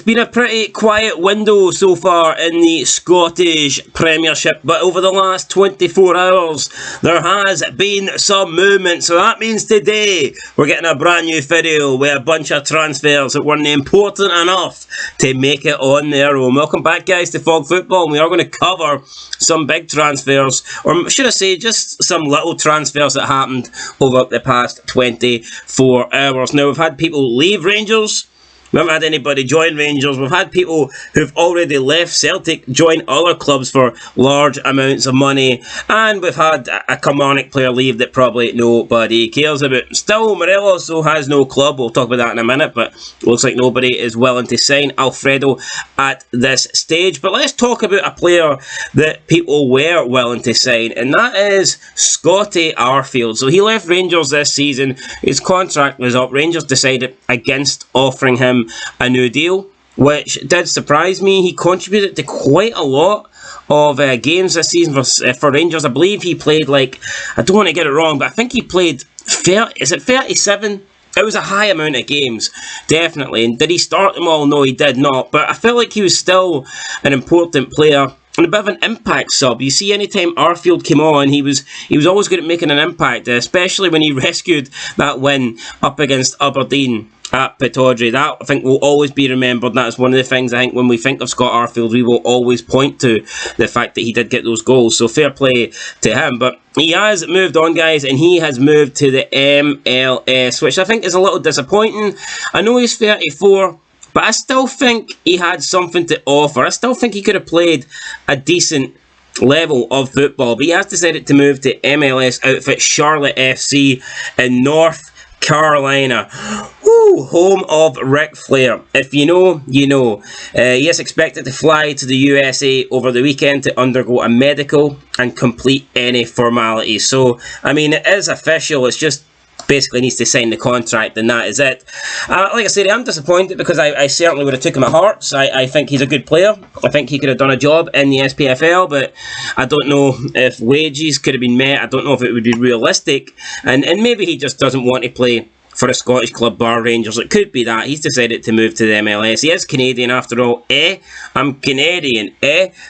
It's been a pretty quiet window so far in the Scottish Premiership, but over the last 24 hours there has been some movement, so that means today we're getting a brand new video with a bunch of transfers that weren't important enough to make it on their own. Welcome back, guys, to Fog Football, and we are going to cover some big transfers, or should I say just some little transfers that happened over the past 24 hours. Now, we've had people leave Rangers. We haven't had anybody join Rangers. We've had people who've already left Celtic join other clubs for large amounts of money. And we've had a Kilmarnock player leave that probably nobody cares about. Still, Morelos has no club. We'll talk about that in a minute. But it looks like nobody is willing to sign Alfredo at this stage. But let's talk about a player that people were willing to sign. And that is Scotty Arfield. So he left Rangers this season. His contract was up. Rangers decided against offering him a new deal, which did surprise me. He contributed to quite a lot of games this season for Rangers. I believe he played, like, I don't want to get it wrong, but I think he played 37? It was a high amount of games, definitely. And did he start them all? No, he did not. But I felt like he was still an important player and a bit of an impact sub. You see, anytime Arfield came on, he was always good at making an impact, especially when he rescued that win up against Aberdeen at Pittodrie. That, I think, will always be remembered. That is one of the things, I think, when we think of Scott Arfield, we will always point to the fact that he did get those goals. So fair play to him. But he has moved on, guys, and he has moved to the MLS, which I think is a little disappointing. I know he's 34, but I still think he had something to offer. I still think he could have played a decent level of football, but he has decided to move to MLS outfit Charlotte FC in North Carolina. Woo, home of Ric Flair. If you know, you know. He is expected to fly to the USA over the weekend to undergo a medical and complete any formalities. So, I mean, it is official. It's just basically needs to sign the contract, and that is it. Like I said, I'm disappointed because I certainly would have took him at Hearts. I think he's a good player. I think he could have done a job in the SPFL, but I don't know if wages could have been met. I don't know if it would be realistic, and maybe he just doesn't want to play for a Scottish club, bar Rangers. It could be that. He's decided to move to the MLS. He is Canadian after all. I'm Canadian,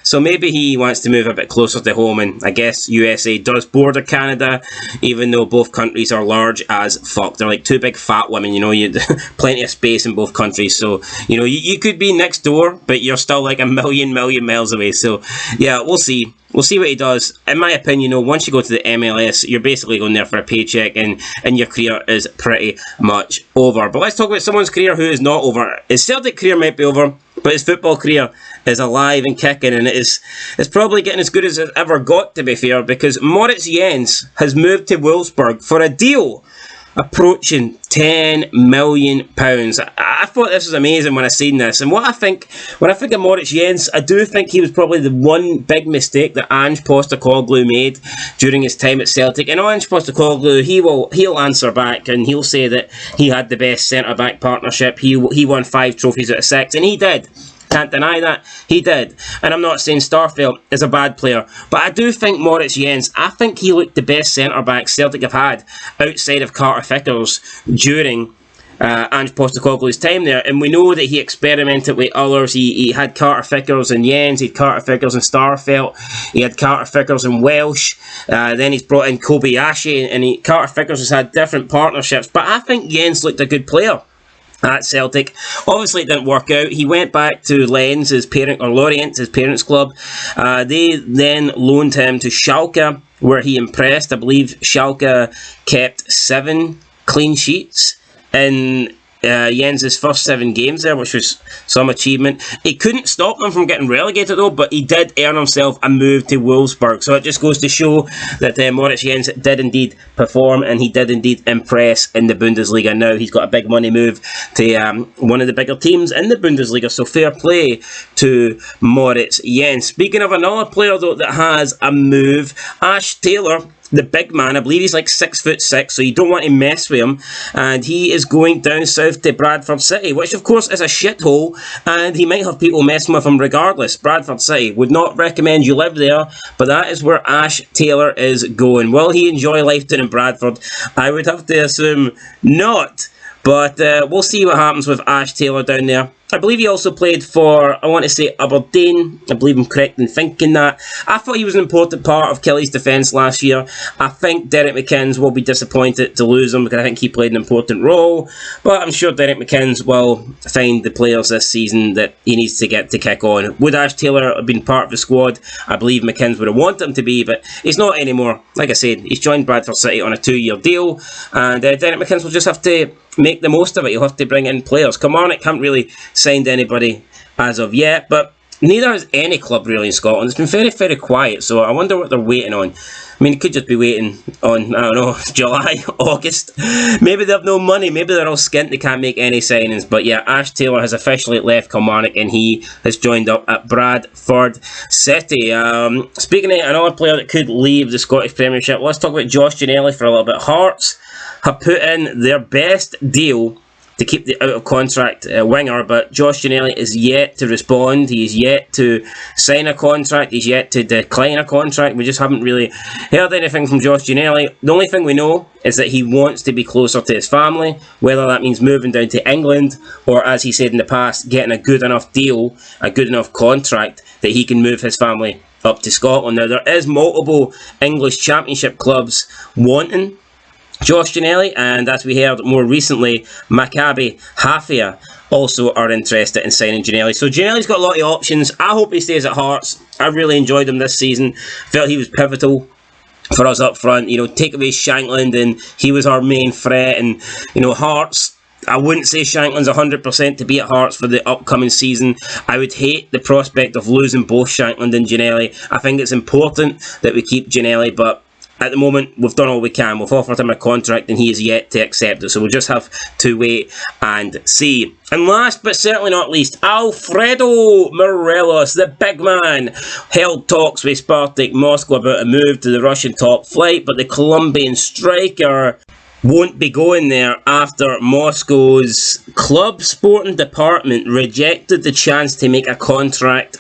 So maybe he wants to move a bit closer to home, and I guess USA does border Canada, even though both countries are large as fuck. They're like two big fat women, you know, you plenty of space in both countries. So, you know, you could be next door, but you're still like a million miles away. So, yeah, we'll see. We'll see what he does. In my opinion, once you go to the MLS, you're basically going there for a paycheck, and your career is pretty much over. But let's talk about someone's career who is not over. His Celtic career might be over, but his football career is alive and kicking, and it's probably getting as good as it ever got, to be fair, because MORITZ JENZ has moved to Wolfsburg for a deal approaching £10 million. I thought this was amazing when I seen this, and when I think of MORITZ JENZ, I do think he was probably the one big mistake that Ange Postecoglou made during his time at Celtic. And Ange Postecoglou, he'll answer back, and he'll say that he had the best centre-back partnership. He won 5 trophies out of 6, and he did. Can't deny that. He did. And I'm not saying Starfelt is a bad player, but I do think MORITZ JENZ, I think he looked the best centre-back Celtic have had outside of Carter Vickers during Ange Postecoglou's time there. And we know that he experimented with others. He had Carter Vickers and JENZ, he had Carter Vickers and Starfelt, he had Carter Vickers and Welsh, then he's brought in Kobayashi, and Carter Vickers has had different partnerships, but I think JENZ looked a good player at Celtic. Obviously it didn't work out. He went back to Lens, his Lorient, his parents' club. They then loaned him to Schalke, where he impressed. I believe Schalke kept 7 clean sheets in Jens's first 7 games there, which was some achievement. He couldn't stop them from getting relegated though, but he did earn himself a move to Wolfsburg. So it just goes to show that MORITZ JENZ did indeed perform, and he did indeed impress in the Bundesliga. Now he's got a big money move to one of the bigger teams in the Bundesliga, so fair play to MORITZ JENZ. Speaking of another player though that has a move, Ash Taylor, the big man, I believe he's like 6'6", so you don't want to mess with him, and he is going down south to Bradford City, which of course is a shithole, and he might have people messing with him regardless. Bradford City, would not recommend you live there, but that is where Ash Taylor is going. Will he enjoy life down in Bradford? I would have to assume not. But we'll see what happens with Ash Taylor down there. I believe he also played for, I want to say, Aberdeen. I believe I'm correct in thinking that. I thought he was an important part of Kelly's defence last year. I think Derek McInnes will be disappointed to lose him because I think he played an important role. But I'm sure Derek McInnes will find the players this season that he needs to get to kick on. Would Ash Taylor have been part of the squad? I believe McInnes would have wanted him to be, but he's not anymore. Like I said, he's joined Bradford City on a 2-year deal, and Derek McInnes will just have to make the most of it. He'll have to bring in players. Kilmarnock haven't really signed anybody as of yet, but neither has any club really in Scotland. It's been very, very quiet, so I wonder what they're waiting on. I mean, it could just be waiting on, I don't know, July, August. Maybe they have no money. Maybe they're all skint. They can't make any signings. But yeah, Ash Taylor has officially left Kilmarnock and he has joined up at Bradford City. Speaking of another player that could leave the Scottish Premiership, let's talk about Josh Gianelli for a little bit. Hearts have put in their best deal to keep the out-of-contract winger, but Josh Gianelli is yet to respond. He is yet to sign a contract. He's yet to decline a contract. We just haven't really heard anything from Josh Gianelli. The only thing we know is that he wants to be closer to his family, whether that means moving down to England or, as he said in the past, getting a good enough deal, a good enough contract that he can move his family up to Scotland. Now, there is multiple English Championship clubs wanting Josh Gianelli, and as we heard more recently, Maccabi Haifa also are interested in signing Gianelli. So Gianelli's got a lot of options. I hope he stays at Hearts. I really enjoyed him this season. Felt he was pivotal for us up front. You know, take away Shankland and he was our main threat. And, you know, Hearts, I wouldn't say Shankland's 100% to be at Hearts for the upcoming season. I would hate the prospect of losing both Shankland and Gianelli. I think it's important that we keep Gianelli, but at the moment, we've done all we can. We've offered him a contract and he is yet to accept it. So we'll just have to wait and see. And last but certainly not least, Alfredo Morelos, the big man, held talks with Spartak Moscow about a move to the Russian top flight, but the Colombian striker won't be going there after Moscow's club sporting department rejected the chance to make a concrete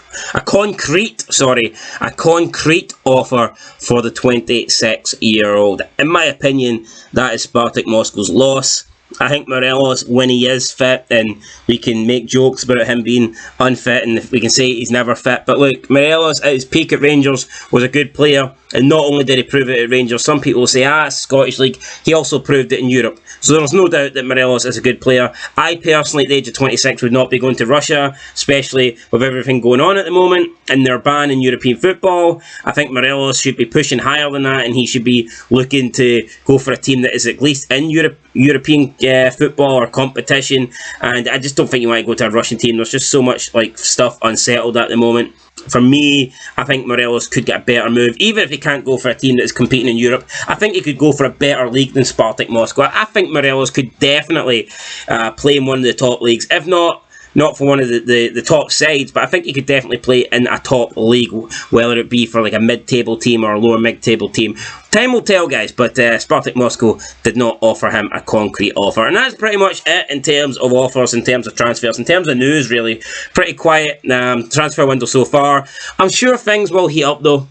offer for the 26-year-old. In my opinion, that is Spartak Moscow's loss. I think Morelos, when he is fit, and we can make jokes about him being unfit, and we can say he's never fit. But look, Morelos at his peak at Rangers was a good player, and not only did he prove it at Rangers, some people say, Scottish League, he also proved it in Europe. So there's no doubt that Morelos is a good player. I personally, at the age of 26, would not be going to Russia, especially with everything going on at the moment, and their ban in European football. I think Morelos should be pushing higher than that, and he should be looking to go for a team that is at least in European football or competition. And I just don't think you want to go to a Russian team. There's just so much like stuff unsettled at the moment. For me, I think Morelos could get a better move. Even if he can't go for a team that is competing in Europe, I think he could go for a better league than Spartak Moscow. I think Morelos could definitely play in one of the top leagues, if not for one of the top sides, but I think he could definitely play in a top league, whether it be for like a mid-table team or a lower mid-table team. Time will tell, guys, but Spartak Moscow did not offer him a concrete offer. And that's pretty much it in terms of offers, in terms of transfers, in terms of news, really. Pretty quiet transfer window so far. I'm sure things will heat up, though.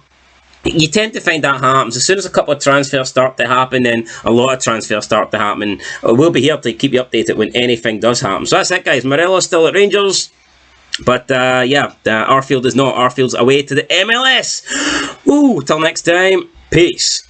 You tend to find that happens. As soon as a couple of transfers start to happen, then a lot of transfers start to happen. We'll be here to keep you updated when anything does happen. So that's it, guys. Morelos still at Rangers. But, Arfield is not. Arfield's away to the MLS. Till next time. Peace.